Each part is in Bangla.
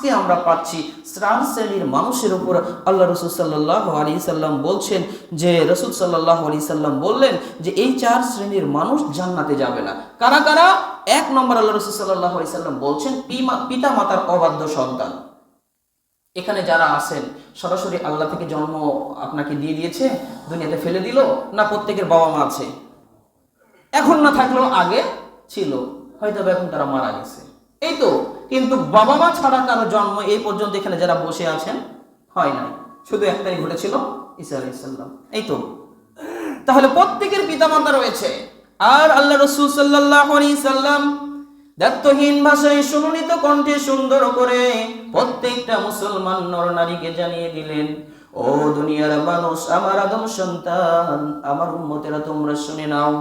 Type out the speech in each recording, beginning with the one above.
আজকে আমরা পাচ্ছি 4 শ্রেণীর মানুষের উপর আল্লাহ রাসূল সাল্লাল্লাহু আলাইহি সাল্লাম বলছেন যে রাসূল সাল্লাল্লাহু আলাইহি সাল্লাম বললেন যে এই 4 শ্রেণীর মানুষ জান্নাতে যাবে না। কারা কারা? 1 নম্বর আল্লাহ রাসূল সাল্লাল্লাহু আলাইহি সাল্লাম বলছেন পিতা মাতার অবাধ্য সন্তান। এখানে যারা আছেন সরাসরি আল্লাহ থেকে জন্ম আপনাকে দিয়ে দিয়েছে, দুনিয়াতে ফেলে দিল, না প্রত্যেকের বাবা মা আছে? এখন না থাকলেও আগে ছিল, হয়তো এখন তারা মারা গেছে, এই তো। কিন্তু বাবা মা ছাড়া কারো জন্ম এই পর্যন্ত এখানে যারা বসে আছেন হয় নাই, শুধু একটাই ঘটেছিল, ঈসা আলাইহিস সালাম, এই তো। তাহলে প্রত্যেকের পিতামাতা রয়েছে। আর আল্লাহ রাসূল সাল্লাল্লাহু আলাইহি সাল্লাম দায়িত্বহীন ভাষায় সুনিত কণ্ঠে সুন্দর করে প্রত্যেকটা মুসলমান নর নারীকে জানিয়ে দিলেন, ও দুনিয়ার মানুষ, আমার আদম সন্তান, আমার উম্মতেরা, তোমরা শুনে নাও।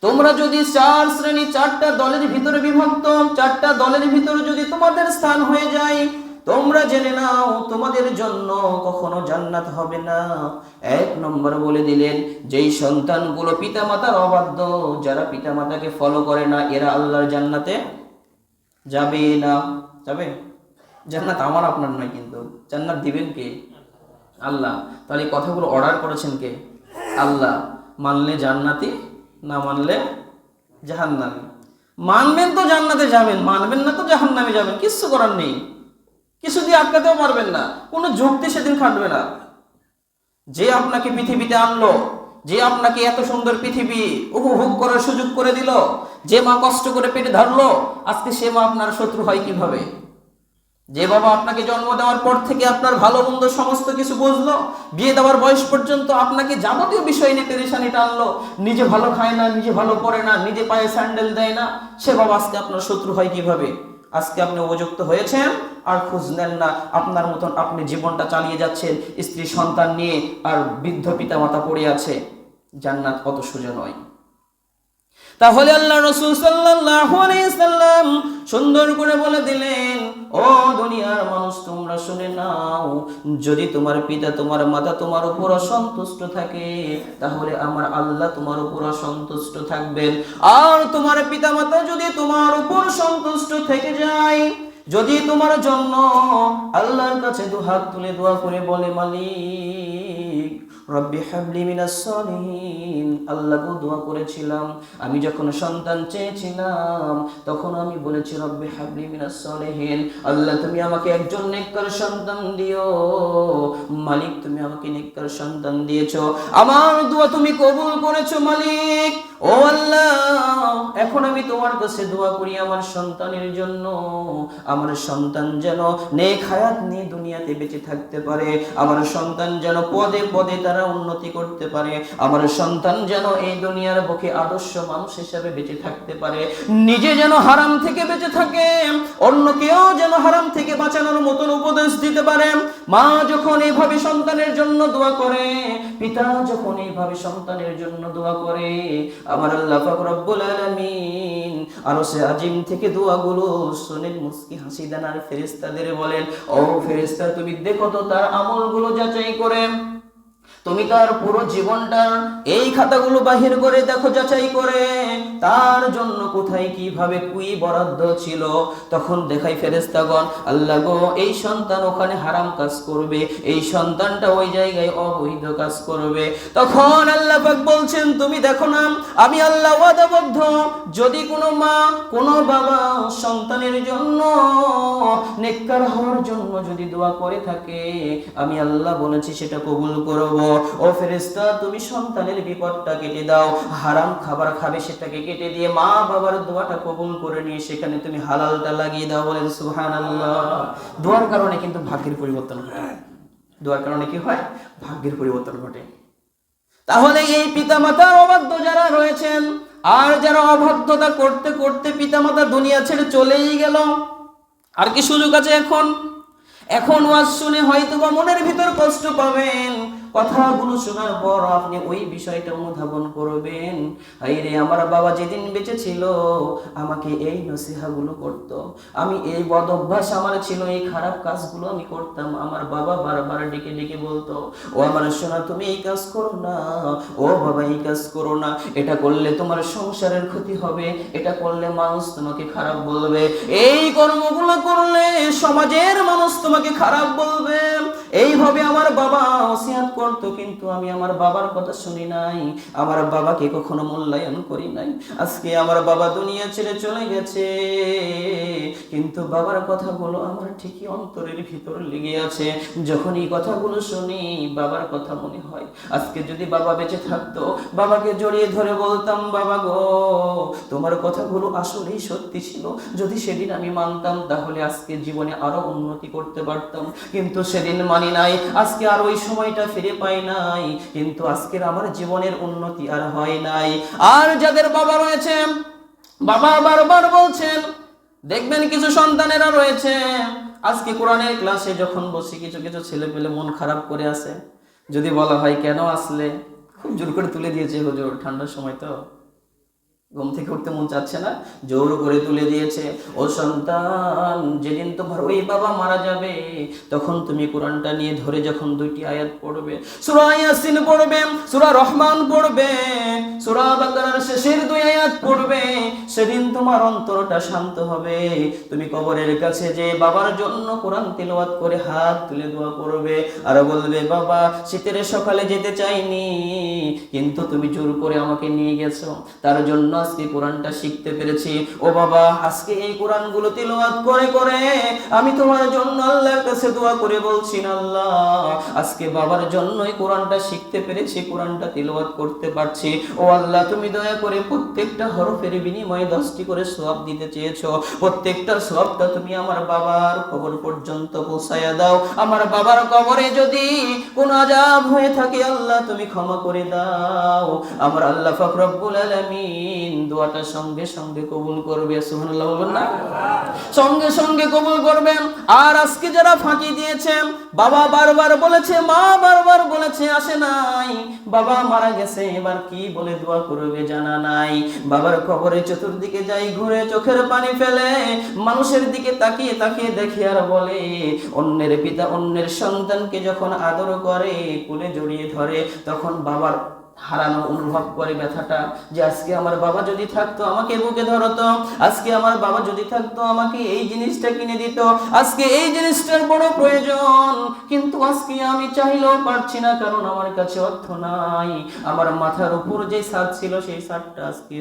তোমরা যদি 4 শ্রেণী 4টা দলের ভিতরে বিভক্ত, 4টা দলের ভিতরে যদি তোমাদের স্থান হয়ে যায়, তোমরা জেনে নাও তোমাদের জন্য কখনো জান্নাত হবে না। 1 নম্বর বলে দিলেন, যেই সন্তানগুলো পিতামাতার অবাধ্য, যারা পিতামাতাকে ফলো করে না, এরা আল্লাহর জান্নাতে যাবে না। যাবে? জান্নাত আমার আপনার নয়, কিন্তু জান্নাত দিবেন কে? আল্লাহ। তাহলে এই কথাগুলো অর্ডার করেছেন কে? আল্লাহ। মানলে জান্নাতি, না মানলে জাহান্নামী। মানবেন তো জান্নাতে যাবেন, মানবেন না তো জাহান্নামে যাবেন, কিচ্ছু করার নেই। কিছু দিয়ে আটকাতেও পারবেন না, কোনো যুক্তি সেদিন খাটবে না। যে আপনাকে পৃথিবীতে আনলো, যে আপনাকে এত সুন্দর পৃথিবী উপভোগ করার সুযোগ করে দিল, যে মা কষ্ট করে পেটে ধরলো, আজকে সে মা আপনার শত্রু হয় কিভাবে? যে বাবা আপনাকে জন্ম দেওয়ার পর থেকে আপনার ভালো মন্দ সমস্ত কিছু বুঝলো, বিয়ে দেওয়ার বয়স পর্যন্ত আপনাকে যাবতীয় বিষয় নিয়ে পেরেশানি টানলো, নিজে ভালো খায় না, নিজে ভালো পড়ে না, নিজে পায়ে স্যান্ডেল দেয় না, সে বাবা আজকে আপনার শত্রু হয় কিভাবে? আজকে আপনি উপযুক্ত হয়েছেন আর খোঁজ নেন না, আপনার মতন আপনি জীবনটা চালিয়ে যাচ্ছেন স্ত্রী সন্তান নিয়ে, আর বৃদ্ধ পিতা মাতা পড়ে আছে। জান্নাত অত সোজা নয়। তাহলে আল্লাহ রাসূল সাল্লাল্লাহু আলাইহি সাল্লাম সুন্দর করে বলে দিলেন, ও দুনিয়ার মানুষ, তোমরা শুনে নাও, যদি তোমার পিতা তোমার মাতা তোমার উপর অসন্তুষ্ট থাকে, তাহলে আমার আল্লাহ তোমার উপর অসন্তুষ্ট থাকবেন। আর তোমার পিতা মাতা যদি তোমার উপর সন্তুষ্ট থেকে যায়, যদি তোমার জন্য আল্লাহর কাছে দুহাত তুলে দোয়া করে বলে, মালিক রব্বি হাবলি মিনাস সালিহিন, আল্লাহকে দোয়া করেছিলাম, আমি যখন সন্তান চেয়েছিলাম তখন আমি বলেছি রব্বি হাবলি মিনাস সালিহিন, আল্লাহ তুমি আমাকে একজন নেককার সন্তান দিও। মালিক তুমি আমাকে নেককার সন্তান দিয়েছো, আমার দোয়া তুমি কবুল করেছো মালিক। ও আল্লাহ, এখন আমি তোমার কাছে দোয়া করি আমার সন্তানের জন্য, আমার সন্তান যেন নেক হায়াত নিয়ে দুনিয়াতে বেঁচে থাকতে পারে, আমার সন্তান যেন পদে পদে তারা উন্নতি করতে পারে, আমার সন্তান যেন এই দুনিয়ার বুকে আদর্শ মানুষ হিসেবে বেঁচে থাকতে পারে, নিজে যেন হারাম থেকে বেঁচে থাকে, অন্য কেউ যেন হারাম থেকে বাঁচানোর মতন উপদেশ দিতে পারে। মা যখন এইভাবে সন্তানের জন্য দোয়া করে, পিতা যখন এইভাবে সন্তানের জন্য দোয়া করে, আমার আল্লাহ পাক রব্বুল আলামিন আরশে আজিম থেকে দোয়াগুলো শুনেন, মুস্কি হাসি দেন আর ফেরেশতাদের বলেন, ও ফেরেশতা তুমি দেখো তো তার আমলগুলো যাচাই করে, তুমি তার পুরো জীবনটা এই খাতাগুলো বাহির করে দেখো, যাচাই করে তার জন্য কোথায় কিভাবে কুই বরাদ্দ ছিল। তখন দেখাই ফেরেশতাগণ, আল্লাহ গো এই সন্তান ওখানে হারাম কাজ করবে, এই সন্তানটা ওই জায়গায় অবৈধ কাজ করবে। তখন আল্লাহ পাক বলছেন, তুমি দেখো না আমি আল্লাহ ওয়াদাবদ্ধ, যদি কোনো মা কোনো বাবা সন্তানের জন্য নেককার হওয়ার জন্য যদি দোয়া করে থাকে, আমি আল্লাহ বলেছি সেটা কবুল করব। ও ফেরেশতা তুমি সন্তানের বিপদটা কেটে দাও, হারাম খাবার খাবে সেটাকে কেটে দিয়ে মা বাবার দোয়াটা কবুল করে নিয়ে সেখানে তুমি হালালটা লাগিয়ে দাও। বলেন সুবহানাল্লাহ। দোয়ার কারণে কিন্তু ভাগ্যের পরিবর্তন ঘটে, দোয়ার কারণে কি হয়? ভাগ্যের পরিবর্তন ঘটে। তাহলে এই পিতামাতার অবাধ্য যারা রয়েছেন, আর যারা অবাধ্যতা করতে করতে পিতামাতা দুনিয়া ছেড়ে চলেই গেল, আর কি সুযোগ আছে এখন? এখন ওয়াজ শুনে হয়তো বা মনের ভিতর কষ্ট পাবেন, কথাগুলো শোনার পর আপনি ওই বিষয়টা অনুধাবন করবেন, আইরে আমার বাবা যেদিন বেঁচে ছিল আমাকে এই নসিহাগুলো করত, আমি এই বদ অভ্যাস আমার ছিল, এই খারাপ কাজগুলো আমি করতাম, আমার বাবা বারবার ডেকে ডেকে বলতো, ও আমার সোনা তুমি এই কাজ করো না, ও বাবা এই কাজ করো না, এটা করলে তোমার সংসারের ক্ষতি হবে, এটা করলে মানুষ তোমাকে খারাপ বলবে, এই কর্মগুলো করলে সমাজের মানুষ তোমাকে খারাপ বলবে। এইভাবে আমার বাবা ওসিয়াত করতো, কিন্তু আমি আমার বাবার কথা শুনি নাই, আমার বাবাকে কখনো মূল্যায়ন করি নাই। আজকে আমার বাবা দুনিয়া ছেড়ে চলে গেছে, কিন্তু বাবার কথাগুলো আমার ঠিকই অন্তরের ভিতর লেগে আছে। যখন এই কথাগুলো শুনি বাবার কথা মনে হয়। আজকে যদি বাবা বেঁচে থাকতো, বাবাকে জড়িয়ে ধরে বলতাম, বাবা গো তোমার কথাগুলো আসলেই সত্যি ছিল, যদি সেদিন আমি মানতাম তাহলে আজকে জীবনে আরো উন্নতি করতে পারতাম, কিন্তু সেদিন মানি নাই, আজকে আর ওই সময়টা ফিরে পাই নাই, কিন্তু আজকের আমার জীবনের উন্নতি আর হয় নাই। আর যাদের বাবা রয়েছে, বাবা বারবার বলছেন, দেখবেন কিছু সন্তানেরা রয়েছে আজকে কোরআনের ক্লাসে যখন বসে কিছু কিছু ছেলে পেলে মন খারাপ করে আসে, যদি বলা হয় কেন আসলে, খুব জোর করে তুলে দিয়েছে হুজুর, ঠান্ডার সময় তো ঘুম থেকে উঠতে মন চাচ্ছে না, জোর করে তুলে দিয়েছে। ও সন্তান, যেদিন তোমার ওই বাবা মারা যাবে তখন তুমি কোরআনটা নিয়ে ধরে যখন দুইটি আয়াত পড়বে, সূরা ইয়াসিন পড়বে, সূরা রহমান পড়বে, সূরা বাকারার শেষের দুই আয়াত পড়বে, সেদিন তোমার অন্তরটা শান্ত হবে। তুমি কবরের কাছে যে বাবার জন্য কোরআন তিলাওয়াত করে হাত তুলে দোয়া করবে আর বলবে, বাবা শীতের সকালে যেতে চাইনি, কিন্তু তুমি জোর করে আমাকে নিয়ে গেছো, তার জন্য আজকে কোরআনটা শিখতে পেরেছি। ও বাবা, আজকে এই কোরআনগুলো তিলাওয়াত করে করে আমি তোমার জন্য আল্লাহর কাছে দোয়া করে বলছি, আল্লাহ আজকে বাবার জন্যই কোরআনটা শিখতে পেরেছি, কোরআনটা তিলাওয়াত করতে পারছি। ও আল্লাহ, তুমি দয়া করে প্রত্যেকটা হরফের বিনিময়ে 10টি করে সওয়াব দিতে চেয়েছো, প্রত্যেকটা সওয়াবটা তুমি আমার বাবার কবর পর্যন্ত পৌঁছায়া দাও। আমার বাবার কবরে যদি কোনো আযাব হয়ে থাকে আল্লাহ তুমি ক্ষমা করে দাও। আমার আল্লাহ পাক রব্বুল আলামিন দোয়াটা সঙ্গে সঙ্গে কবুল করবে। সুবহানাল্লাহ বলবেন না? সঙ্গে সঙ্গে কবুল করবেন। আর আজকে যারা ফাঁকি দিয়েছেন, বাবা বারবার বলেছে, মা বারবার বলেছে, আসে নাই, বাবা মারা গেছে, এবার কি বলে দোয়া করবে জানা নাই, বাবার কবরে চতুর্দিকে যাই ঘুরে চোখের পানি ফেলে, মানুষের দিকে তাকিয়ে তাকিয়ে দেখে আর বলে, অন্যের পিতা অন্যের সন্তানকে যখন আদর করে, কোলে জড়িয়ে ধরে, তখন বাবার হারানো অনুভব করে ব্যথাটা, যে আজকে আমার বাবা যদি থাকতো আমাকে বুকে ধরতো, আজকে আমার বাবা যদি থাকতো আমাকে এই জিনিসটা কিনে দিত, আজকে এই জিনিসটার বড় প্রয়োজন, কিন্তু আজকে আমি চাইলেও পারছি না, কারণ আমার কাছে অর্থ নাই, আমার মাথার উপর যে ছাদ ছিল সেই ছাদটা আজকে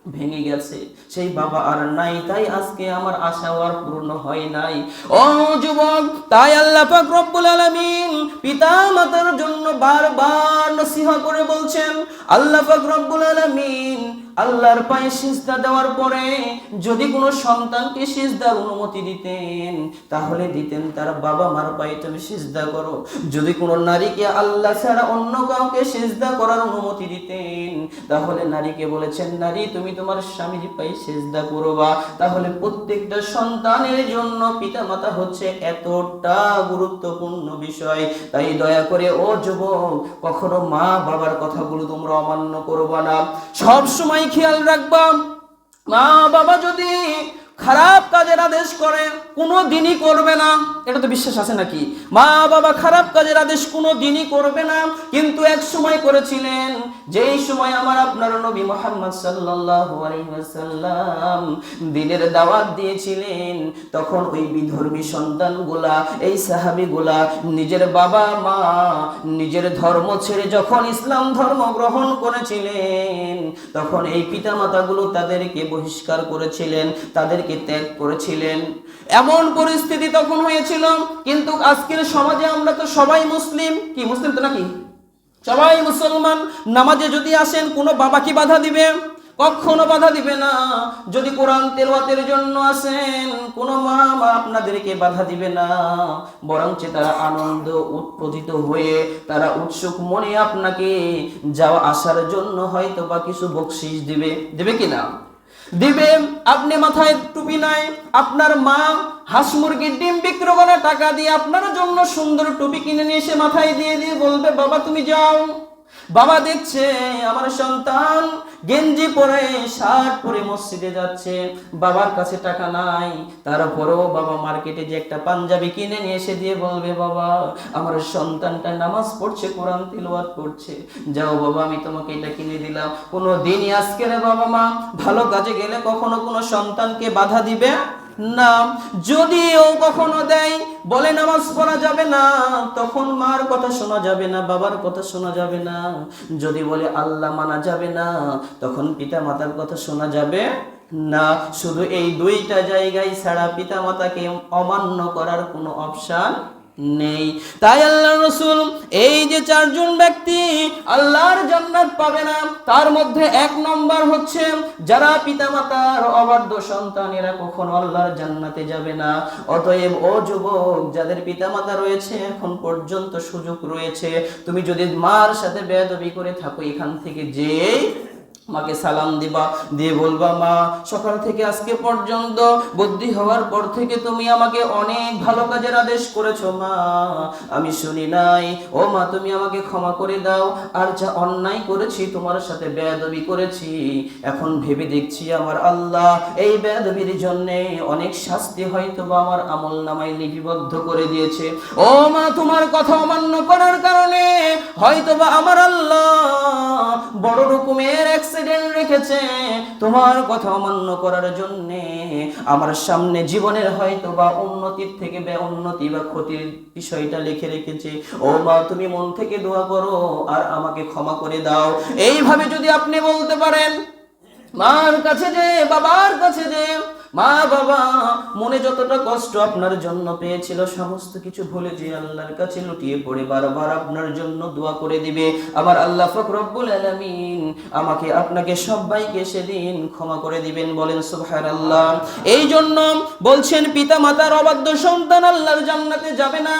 ভেঙে গেছে, সেই বাবা আর নাই, তাই আজকে আমার আশা আর পূর্ণ হয় নাই। ও যুবক, তাই আল্লাহ পাক রব্বুল আলামিন পিতা মাতার জন্য বারবার নসিহত করে বলছেন। আল্লাহ পাক রব্বুল আলামিন আল্লাহর পায়ে সিজদা দেওয়ার পরে যদি কোনো সন্তানকে সিজদার অনুমতি দিতেন, তাহলে দিতেন তার বাবা মার পায়ে তুমি সিজদা করো। যদি কোনো নারীকে আল্লাহ ছাড়া অন্য কাউকে সিজদা করার অনুমতি দিতেন, তাহলে নারীকে বলেছেন, নারী তুমি তোমার স্বামীর পায়ে সিজদা করবা। তাহলে প্রত্যেকটা সন্তানের জন্য পিতামাতা হচ্ছে এতটা গুরুত্বপূর্ণ বিষয়। তাই দয়া করে ও যুবক, কখনো মা বাবার কথাগুলো তোমরা অমান্য করবা না, সব সময় খেয়াল রাখবা, মা বাবা যদি খারাপ কাজের আদেশ করে কোনো দিনই করবে না, এটা তো বিশ্বাস আছে নাকি? মা বাবা খারাপ কাজের আদেশ কোনো দিনই করবে না, কিন্তু এক সময় করেছিলেন, যেই সময় আমার আপনার নবী মুহাম্মদ সাল্লাল্লাহু আলাইহি ওয়াসাল্লাম দ্বীনের দাওয়াত দিয়েছিলেন, তখন ওই বিধর্মী সন্তানগুলা, এই সাহাবীগুলা নিজের বাবা মা নিজের ধর্ম ছেড়ে যখন ইসলাম ধর্ম গ্রহণ করেছিলেন, তখন এই পিতামাতাগুলো তাদেরকে বহিষ্কার করেছিলেন, তাদেরকে ত্যাগ করেছিলেন। এমন পরিস্থিতি তখন হয়েছিল। কিন্তু আজকের সমাজে আমরা তো সবাই মুসলিম, কি মুসলিম তো নাকি? সবাই মুসলমান। নামাজে যদি আসেন, কোনো বাবা কি বাধা দিবে? কখনো বাধা দিবে না। যদি কোরআন তেলাওয়াতের জন্য আসেন, কোনো মা আপনাদেরকে বাধা দিবে না, বরঞ্চ তারা আনন্দ উৎপোজিত হয়ে তারা উৎসুক মনে আপনাকে যাওয়া আসার জন্য হয়তো বা কিছু বকশিশ দিবে, দেবে কিনা? দিবে, আপনি মাথায় টুপি নাই, আপনার মা হাঁস মুরগির ডিম বিক্রি করে টাকা দিয়ে আপনার জন্য সুন্দর টুপি কিনে নিয়ে এসে মাথায় দিয়ে দিয়ে বলবে বাবা তুমি যাও। বাবা দেখছে আমার সন্তান গেঞ্জি পরে শার্ট পরে মসজিদে যাচ্ছে, বাবার কাছে টাকা নাই, তারপরেও বাবা মার্কেটে যে একটা পাঞ্জাবি কিনে নিয়ে এসে দিয়ে বলবে বাবা আমার সন্তানটা নামাজ পড়ছে, কোরআন তিলাওয়াত করছে, যাও বাবা আমি তোমাকে এটা কিনে দিলাম। কোনো দিনই আজকের বাবা মা ভালো কাজে গেলে কখনো কোনো সন্তানকে বাধা দিবে না। যদিও কখনো দেয় বলে নামাজ পড়া যাবে না, তখন মার কথা শোনা যাবে না, বাবার কথা শোনা যাবে না। যদি বলে আল্লাহ মানা যাবে না, তখন পিতা মাতার কথা শোনা যাবে না। শুধু এই দুইটা জায়গায় ছাড়া পিতা মাতাকে অমান্য করার কোনো অপশন নেই। তাই আল্লাহর রাসূল এই যে চারজন ব্যক্তি আল্লাহর জান্নাত পাবে না, তার মধ্যে এক নম্বর হচ্ছে যারা পিতামাতার অবাধ্য সন্তান, এরা কখনো আল্লাহর জান্নাতে যাবে না। অতএব ও যুবক, যাদের পিতামাতা রয়েছে এখন পর্যন্ত সুযোগ রয়েছে, তুমি যদি মার সাথে বেয়াদবি করে থাকো, এখান থেকে যেই মাকে সালাম দিবা, দিয়ে বলবা মা সকাল থেকে আজকে পর্যন্ত বুদ্ধি হওয়ার পর থেকে তুমি আমাকে অনেক ভালো কাজের আদেশ করেছো মা, আমি শুনি নাই, ও মা তুমি আমাকে ক্ষমা করে দাও, আর যা অন্যায় করেছি তোমার সাথে বেয়াদবি করেছি, এখন ভেবে দেখছি আমার আল্লাহ এই বেয়াদবির জন্য অনেক শাস্তি হয়তো বা আমার আমল নামায় লিপিবদ্ধ করে দিয়েছে। ও মা তোমার কথা অমান্য করার কারণে হয়তো বা আমার আল্লাহ বড় রকমের অ্যাক্সিডেন্ট রেখেছে, তোমার কথা অমান্য করার জন্য আমার সামনে জীবনের হয়তো বা উন্নতির থেকে উন্নতি বা ক্ষতির বিষয়টা লিখে রেখেছে। ও মা তুমি মন থেকে দোয়া করো আর আমাকে ক্ষমা করে দাও। এইভাবে যদি আপনি বলতে পারেন, মার কাছে যে বাবার কাছে যে মা বাবা মনে যতটা কষ্ট আপনার জন্য পেয়েছিল সমস্ত কিছু ভুলে যে আল্লাহর কাছে লুটিয়ে পড়ে বারবার আপনার জন্য দোয়া করে দিবে, আমার আল্লাহ পাক রব্বুল আলামিন আমাকে আপনাকে সবাইকে সেদিন ক্ষমা করে দিবেন। বলেন সুবহানাল্লাহ। এই জন্য বলছেন পিতা মাতার অবাধ্য সন্তান আল্লাহর জান্নাতে যাবে না।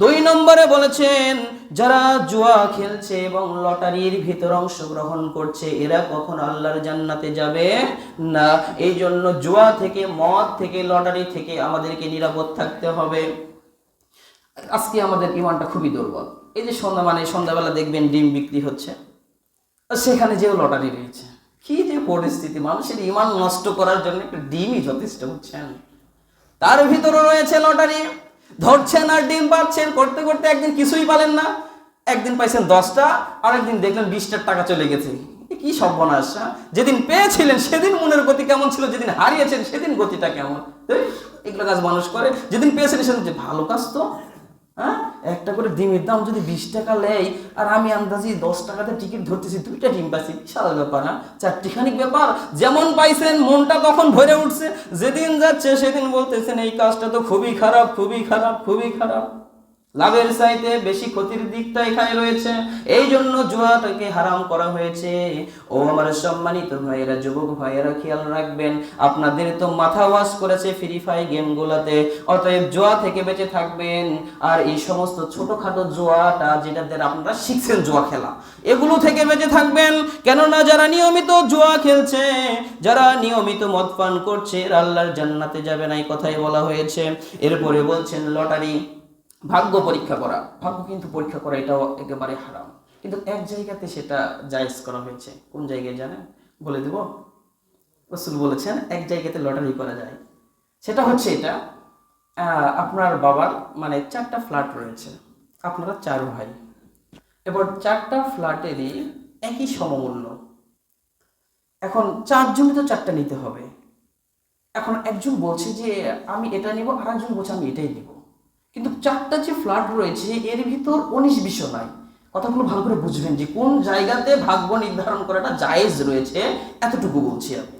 দুই নম্বরে বলেছেন যারা জুয়া খেলছে এবং লটারির ভিতর অংশগ্রহণ করছে, এরা কখন আল্লাহর জান্নাতে যাবে না। এই জন্য জুয়া থেকে, মদ থেকে, লটারি থেকে আমাদেরকে নিরাপদ থাকতে হবে। আজকে আমাদের ইমানটা খুবই দুর্বল। এই যে সন্ধ্যাবেলা দেখবেন ডিম বিক্রি হচ্ছে, সেখানে যেও লটারি রয়েছে। কি যে পরিস্থিতি, মানুষের ইমান নষ্ট করার জন্য একটা ডিমই যথেষ্ট, বুঝছেন। তার ভিতরে রয়েছে লটারি, ধরছেন আর ডিম পাচ্ছেন, করতে করতে একদিন কিছুই পালেন না, একদিন পাইছেন 10টা, আর একদিন দেখলেন 20টার টাকা চলে গেছে। কি সর্বনাশ! যেদিন পেয়েছিলেন সেদিন মনের গতি কেমন ছিল, যেদিন হারিয়েছেন সেদিন গতিটা কেমন। এগুলো কাজ মানুষ করে। যেদিন পেয়েছেন সেদিন যে ভালো কাজ তো, হ্যাঁ একটা করে ডিমের দাম যদি 20 টাকা নেয়, আর আমি আন্দাজি 10 টাকাতে টিকিট ধরতেছি, 2টা ডিম পাচ্ছি, বিশাল ব্যাপার। হ্যাঁ চারটিখানিক ব্যাপার। যেমন পাইছেন মনটা তখন ভরে উঠছে, যেদিন যাচ্ছে সেদিন বলতেছেন এই কাজটা তো খুবই খারাপ, খুবই খারাপ, খুবই খারাপ। লাভের চাইতে বেশি ক্ষতির দিকটা এখানে রয়েছে। এই জন্য জুয়াটাকে হারাম করা হয়েছে। ও আমার সম্মানিত ভাইয়েরা, যুবক ভাইয়েরা খেয়াল রাখবেন, আপনাদের তো মাথা ওয়াশ করেছে ফ্রি ফায়ার গেমগুলোতে, অতএব জুয়া থেকে বেঁচে থাকবেন। আর এই সমস্ত ছোটখাটো জুয়াটা যেটাতে আপনারা শিখছেন জুয়া খেলা, এগুলো থেকে বেঁচে থাকবেন। কেননা যারা নিয়মিত জুয়া খেলছে, যারা নিয়মিত মদ পান করছে, আল্লাহর জান্নাতে যাবে না, এই কথাই বলা হয়েছে। এরপরে বলছেন লটারি, ভাগ্য পরীক্ষা করা। ভাগ্য কিন্তু পরীক্ষা করা এটাও একেবারে হারাম, কিন্তু এক জায়গাতে সেটা জায়েজ করা হয়েছে। কোন জায়গায় জানেন? বলে দেব। রাসূল বলেছেন এক জায়গাতে লটারি করা যায়। সেটা হচ্ছে এটা, আপনার বাবার মানে 4টা ফ্ল্যাট রয়েছে, আপনারা 4 ভাই, এবার 4টা ফ্ল্যাটেরই একই সমমূল্য। এখন 4 জনই তো 4টা নিতে হবে। এখন একজন বলছে যে আমি এটা নিব, আর একজন বলছে আমি এটাই নিব, কিন্তু 4টা যে ফ্ল্যাট রয়েছে এর ভিতর 19-20 নাই। কথাগুলো ভালো করে বুঝবেন যে কোন জায়গাতে ভাগ্য নির্ধারণ করাটা জায়েজ রয়েছে, এতটুকু বলছি আমি।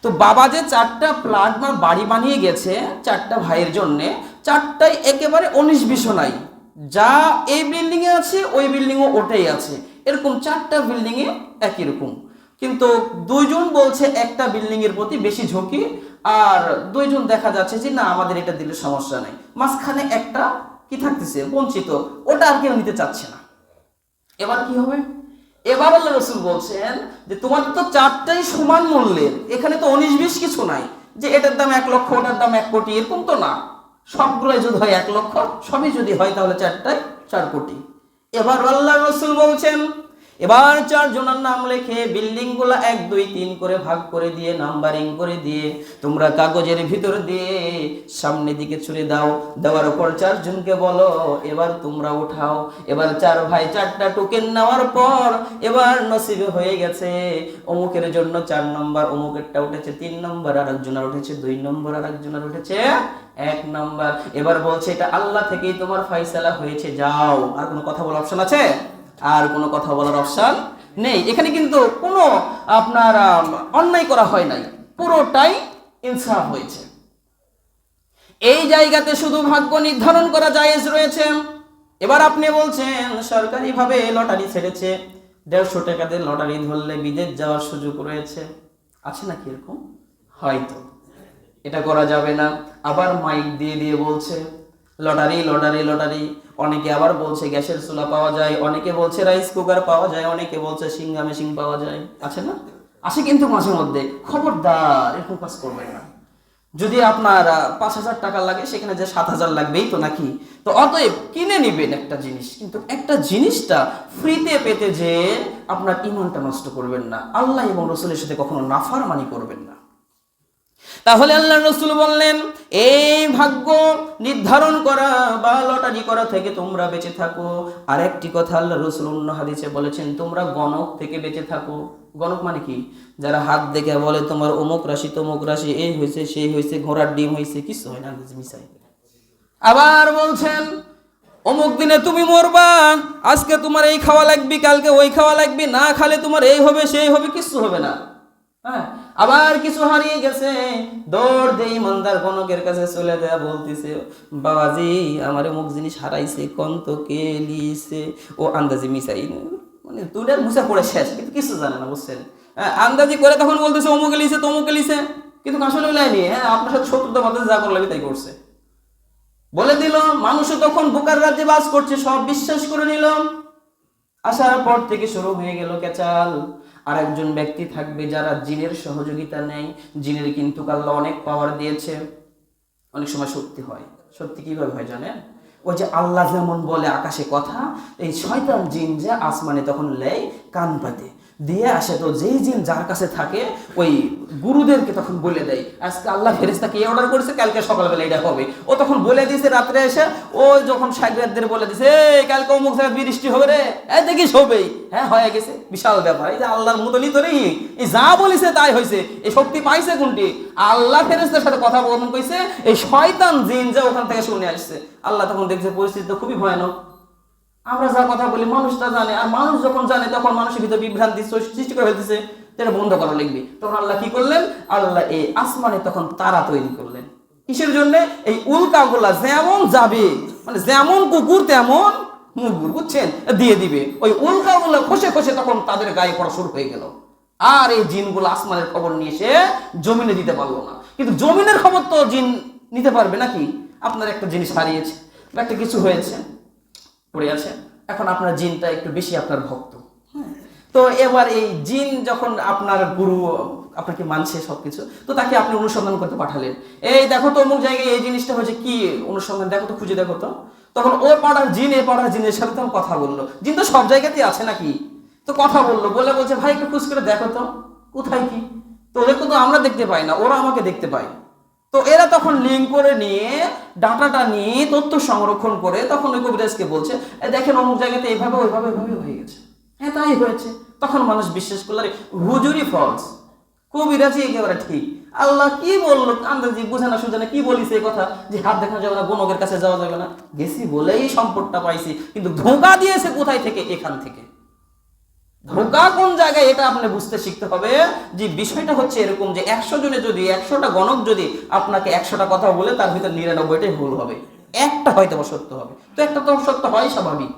তো বাবা যে 4টা ফ্ল্যাট বা বাড়ি বানিয়ে গেছে 4টা ভাইয়ের জন্য, 4টাই একেবারে 19-20 নাই। যা এই বিল্ডিং এ আছে ওই বিল্ডিং ও ওটাই আছে, এরকম 4টা বিল্ডিং এ একই রকম। কিন্তু 2 জন বলছে একটা বিল্ডিং এর প্রতি বেশি ঝুঁকি, আর 2 জন দেখা যাচ্ছে যে না আমাদের এটা দিলে সমস্যা নেই। মাঝখানে একটা কি থাকতেছে বঞ্চিত, ওটা আর কেউ নিতে চাচ্ছে না। এবার কি হবে? এবার আল্লাহ রসুল বলছেন যে তোমাদের তো চারটাই সমান মূল্যের, এখানে তো 19-20 কিছু নাই যে এটার দাম 1 লক্ষ ওটার দাম 1 কোটি, এরকম তো না। সবগুলোই যদি হয় 1 লক্ষ, সবই যদি হয় তাহলে চারটায় 4 কোটি। এবার আল্লাহ রসুল বলছেন এবার 4 জনের নাম লিখে বিল্ডিং গুলা 1 2 3 করে ভাগ করে দিয়ে নাম্বারিং করে দিয়ে তোমরা কাগজের ভিতর দিয়ে সামনের দিকে ছুড়ে দাও। দেওয়ার পর 4 জনকে বলো এবার তোমরা উঠাও। এবার 4 ভাই 4টা টোকেন নেওয়ার পর এবার নসিবে হয়ে গেছে অমুকের জন্য 4 নম্বর, অমুকেরটা উঠেছে 3 নম্বর, আর একজনের উঠেছে 2 নম্বর, আর একজনের উঠেছে 1 নম্বর। এবার বলছে এটা আল্লাহ থেকেই তোমার ফয়সালা হয়েছে, যাও। আর কোনো কথা বলার অপশন আছে? আর কোনো কথা বলার অপশন নেই। এখানে কিন্তু কোনো আপনার অন্যায় করা হয় নাই, পুরোটাই ইনসাফ হয়েছে। এই জায়গাতে শুধু ভাগ্য নির্ধারণ করা জায়েজ রয়েছে। এবার আপনি বলছেন সরকারিভাবে লটারি ছেড়েছে, 150 টাকা দিয়ে লটারি ধরলে বিদেশ যাওয়ার সুযোগ রয়েছে, আছে নাকি এরকম? হয়তো এটা করা যাবে না। আবার মাইক দিয়ে দিয়ে বলছে লটারি লটারি লটারি। অনেকে আবার বলছে গ্যাসের চুলা পাওয়া যায়, অনেকে বলছে রাইস কুকার পাওয়া যায়, অনেকে বলছে সিঙ্গা মেশিন পাওয়া যায়, আছে না? আসে কিন্তু মাঝে মধ্যে। খবরদার এরকম কাজ করবেন না। যদি আপনার 5,000 টাকা লাগে সেখানে যে 7,000 লাগবেই তো নাকি? তো অতএব কিনে নিবেন একটা জিনিস, কিন্তু একটা জিনিসটা ফ্রিতে পেতে যে আপনার ঈমানটা নষ্ট করবেন না, আল্লাহ এবং রাসূলের সাথে কখনো নাফরমানি করবেন না। তাহলে আল্লাহ রসুল বললেন এই ভাগ্য নির্ধারণ করা বা লটারি করা থেকে তোমরা বেঁচে থাকো। আরেকটি কথা আল্লাহ রসুল অন্য হাদিসে বলেছেন তোমরা গণক থেকে বেঁচে থাকো। গণক মানে কি? যারা হাত দেখে বলে তোমার অমুক রাশি তমুক রাশি, এই হয়েছে সেই হয়েছে, ঘোড়ার ডিম হয়েছে, কিছু হয় না, মিশাই। আবার বলছেন অমুক দিনে তুমি মরবা, আজকে তোমার এই খাওয়া লাগবে, কালকে ওই খাওয়া লাগবে, না খালে তোমার এই হবে সেই হবে, কিছু হবে না। হ্যাঁ, আবার কিছু হারিয়ে গেছে, দৌড় দিয়ে ইমানদার গণকের কাছে চলে দেয়া বলতেছে বাবাজি আমার অমুক জিনিস হারাইছে, কোন তো কে লিয়েছে, ও আন্দাজি মিশাই, মানে দুনিয়ার মুছা পড়ে শেষ, কিন্তু কিছু জানে না, বুঝছেন? আন্দাজি করে তখন বলতেছে অমুকে লিছে তমুকে লিছে, কিন্তু আসলে লাইনি। হ্যাঁ, আপনার সাথে শত্রুতা মাঝে যা করলে তাই করছে বলে দিল। মানুষও তখন বোকার রাজ্যে বাস করছে, সব বিশ্বাস করে নিল। আসার পর থেকে শুরু হয়ে গেল কেচাল। আর একজন ব্যক্তি থাকবে যারা জিনের সহযোগিতা নেয়। জিনের কিন্তু আল্লাহ অনেক পাওয়ার দিয়েছে, অনেক সময় সত্যি হয়। সত্যি কিভাবে হয় জানেন? ওই যে আল্লাহ যেমন বলে আকাশে কথা, এই শয়তান জিন যে আসমানে তখন লেয় কান পাতে দিয়ে আসে। তো যেই জিন যার কাছে থাকে ওই গুরুদেরকে তখন বলে দেয় আজকে আল্লাহ ফেরেশতাকে এই অর্ডার করেছে, কালকে সকালবেলা এটা হবে। ও তখন বলে দিয়েছে রাত্রে এসে, ও যখন সাগরেদদের বলে দিছে কালকে অমুক জায়গায় বৃষ্টি হবে রে, এই দেখিস হবেই। হ্যাঁ, হয়ে গেছে, বিশাল ব্যাপার। এই যে আল্লাহর মতনই তো নেই, এই যা বলিছে তাই হয়েছে। এই শক্তি পাইছে কোনটি? আল্লাহ ফেরেশতার সাথে কথা বলতে কইছে, এই শয়তান জিন যে ওখান থেকে শুনে আসছে। আল্লাহ তখন দেখছে পরিস্থিতি তো খুবই ভয়ানক। আমরা যা কথা বলি মানুষটা জানে, আর মানুষ যখন জানে তখন মানুষের ভিতরে বিভ্রান্তি সৃষ্টি করে ফেলতেছে, এটা বন্ধ করা লাগবে। তখন আল্লাহ কি করলেন? আল্লাহ এই আসমানে তখন তারা তৈরি করলেন। কিসের জন্য? এই উল্কাগুলা যেমন যাবে, মানে যেমন কুকুর তেমন মুগুর, বুঝছেন, দিয়ে দিবে। ওই উল্কাগুলা খসে খসে তখন তাদের গায়ে পড়া শুরু হয়ে গেল। আর এই জিনগুলো আসমানের খবর নিয়ে এসে জমিনে দিতে পারলো না। কিন্তু জমিনের খবর তো জিন নিতে পারবে নাকি? আপনার একটা জিনিস হারিয়েছে বা একটা কিছু হয়েছে, পড়ে আছে, এখন আপনার জিনটা একটু বেশি আপনার ভক্ত। তো এবার এই জিন যখন আপনার গুরু আপনাকে মানছে সবকিছু, তো তাকে আপনি অনুসন্ধান করতে পাঠালেন, এই দেখো তো অমুক জায়গায় এই জিনিসটা হয়েছে, কি অনুসন্ধান, দেখো তো, খুঁজে দেখো তো। তখন ওর পাড়ার জিন এ পাড়ার জিনের সাথে তখন কথা বললো। জিন তো সব জায়গাতেই আছে নাকি, তো কথা বললো, বলে বলছে ভাই একটু খোঁজ করে দেখো তো কোথায় কি। তো ওদেরকে তো আমরা দেখতে পাই না, ওরা আমাকে দেখতে পায়। তো এরা তখন লিঙ্ক করে নিয়ে ডাটাটা নিয়ে তথ্য সংরক্ষণ করে তখন ওই কবিরাজকে বলছে দেখেন অমুক জায়গাতে এইভাবে ওইভাবে ওইভাবে হয়ে গেছে। হ্যাঁ, তাই হয়েছে। তখন মানুষ বিশ্বাস করলো হুজুরি ফলস, কবিরাজি একেবারে ঠিক। আল্লাহ কি বললো আন্দাজি বুঝে না সুঝে না, কি বলিস এই কথা যে হাত দেখানো যাবে না, গণকের কাছে যাওয়া যাবে না, গেছি বলেই সম্পদটা পাইছি, কিন্তু ধোঁকা দিয়েছে কোথায় থেকে? এখান থেকে। ধোঁকা কোন জায়গায় এটা আপনি বুঝতে শিখতে হবে। যে বিষয়টা হচ্ছে এরকম যে 100 জনে যদি 100টা গণক যদি আপনাকে 100টা কথা বলে তার ভিতর 99টাই ভুল হবে, একটা হয়তো সত্য হবে, তো একটা তো সত্য হয় স্বাভাবিক।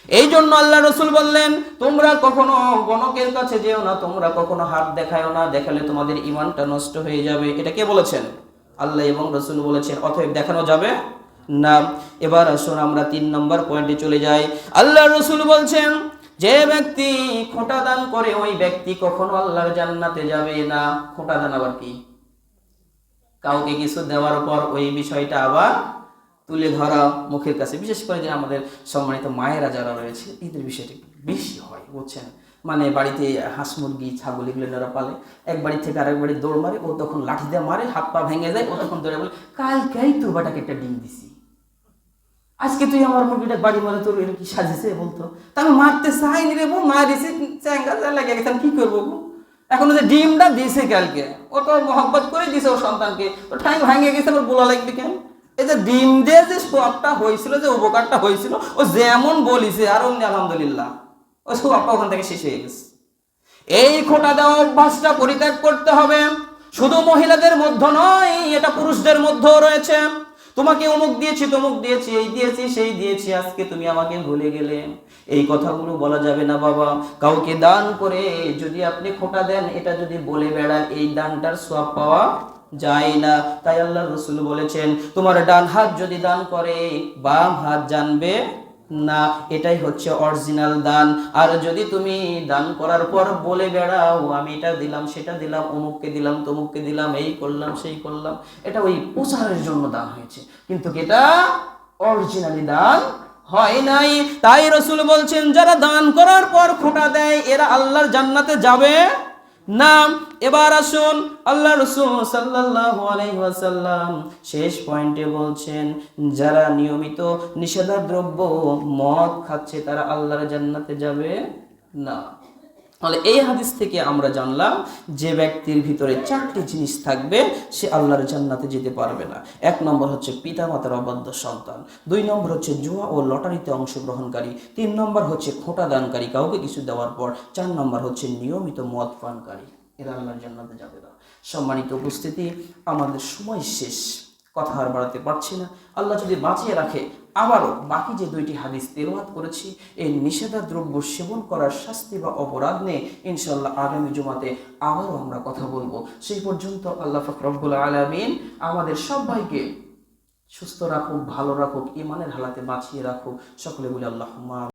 এই জন্য আল্লাহ রসুল বললেন তোমরা কখনো গণকের কাছে যেও না, তোমরা কখনো হাত দেখায়ও না, দেখালে তোমাদের ঈমানটা নষ্ট হয়ে যাবে। এটা কে বলেছেন? আল্লাহ এবং রসুল বলেছেন, অতএব দেখানো যাবে না। এবার আসুন আমরা 3 নম্বর পয়েন্টে চলে যাই। আল্লাহ রসুল বলছেন যে ব্যক্তি খোঁটা দান করে ওই ব্যক্তি কখনো আল্লাহর জান্নাতে যাবে না। খোঁটা দান আবার কি? কাউকে কিছু দেওয়ার পর ওই বিষয়টা আবার তুলে ধরা মুখের কাছে, বিশেষ করে যে আমাদের সম্মানিত মায়েরা যারা রয়েছে এদের বিষয়টা বেশি হয়, বুঝছেন? মানে বাড়িতে হাঁস মুরগি ছাগল এগুলো যারা পালে, এক বাড়ি থেকে আরেক বাড়ি দৌড় মারে, ও তখন লাঠি দিয়ে মারে, হাত পা ভেঙে যায়, ও তখন দৌড়ে বলে কালকেই তোর বাটাকে একটা ডিম দিছি, আজকে তুই আমার মুরগিটা বাড়ি মারে, তোর এর কি সাজেছে বলতো? তা আমি মারতে চাইনি রে বউ, মারিছি চ্যাঙ্গা লাগে গেছে, আমি কি করবো? এখন যে ডিমটা দিয়েছে কালকে, ও তো মহব্বত করে দিয়েছে ওর সন্তানকে, ও ঠাই ভাঙে গেছে, আমার বলা লাগবে কেন? এই যে ডিম দিয়ে যে সবটা হয়েছিল, যে উপকারটা হয়েছিল, ও যেমন বলিছে আর অমনি আলহামদুলিল্লাহ ও সবটা ওখান থেকে শেষ হয়ে গেছে। এই খোঁটা দেওয়া অভ্যাসটা পরিত্যাগ করতে হবে। শুধু মহিলাদের মধ্যে নয়, এটা পুরুষদের মধ্যেও রয়েছে। তোমাকে অমুক দিয়েছি, তমুক দিয়েছি, এই দিয়েছি, সেই দিয়েছি, আজকে তুমি আমাকে ভুলে গেলে, এই কথাগুলো বলা যাবে না বাবা। কাউকে দান করে যদি আপনি খোঁটা দেন, এটা যদি বলে বেড়ান, এই দানটার সওয়াব পাওয়া যায় না। তাই আল্লাহর রাসূল বলেছেন, তোমার ডান হাত যদি দান করে, বাম হাত জানবে না, এটাই হচ্ছে অরিজিনাল দান। আর যদি তুমি দান করার পর বলে বেড়াও আমি এটা দিলাম, সেটা দিলাম, অমুককে দিলাম, তমুককে দিলাম, এই করলাম, সেই করলাম, এটা ওই প্রচারের জন্য দান হয়েছে, কিন্তু এটা অরিজিনালি দান হয় নাই। তাই রাসূল বলছেন, যারা দান করার পর খোঁটা দেয় এরা আল্লাহর জান্নাতে যাবে না। এবার আসুন, আল্লাহ রাসূল সাল্লাল্লাহু আলাইহি ওয়াসাল্লাম শেষ পয়েন্টে বলছেন, যারা নিয়মিত নিষেধাদ্রব্য মদ খাচ্ছে তারা আল্লাহর জান্নাতে যাবে না। তাহলে এই হাদিস থেকে আমরা জানলাম যে ব্যক্তির ভিতরে 4টি জিনিস থাকবে সে আল্লাহর জান্নাতে যেতে পারবে না। 1 নম্বর হচ্ছে পিতামাতার অবাধ্য সন্তান, 2 নম্বর হচ্ছে জুয়া ও লটারিতে অংশগ্রহণকারী, 3 নম্বর হচ্ছে খোঁটা দানকারী কাউকে কিছু দেওয়ার পর, 4 নম্বর হচ্ছে নিয়মিত মদ পানকারী, এরা আল্লাহর জান্নাতে যাবে না। সম্মানিত উপস্থিতি, আমাদের সময় শেষ, কথা আর বাড়াতে পারছি না। আল্লাহ যদি বাঁচিয়ে রাখে আবারও বাকি যে 2টি হাদিস তেলাওয়াত করেছি, এই নিষেধাদ্রব্য সেবন করার শাস্তি বা অপরাধ নিয়ে ইনশাআল্লাহ আগামী জুমাতে আবারও আমরা কথা বলবো। সেই পর্যন্ত আল্লাহ পাক রব্বুল আলামিন আমাদের সবাইকে সুস্থ রাখুক, ভালো রাখুক, ঈমানের হালাতে বাঁচিয়ে রাখুক। সকলে বলি আল্লাহুম্মা।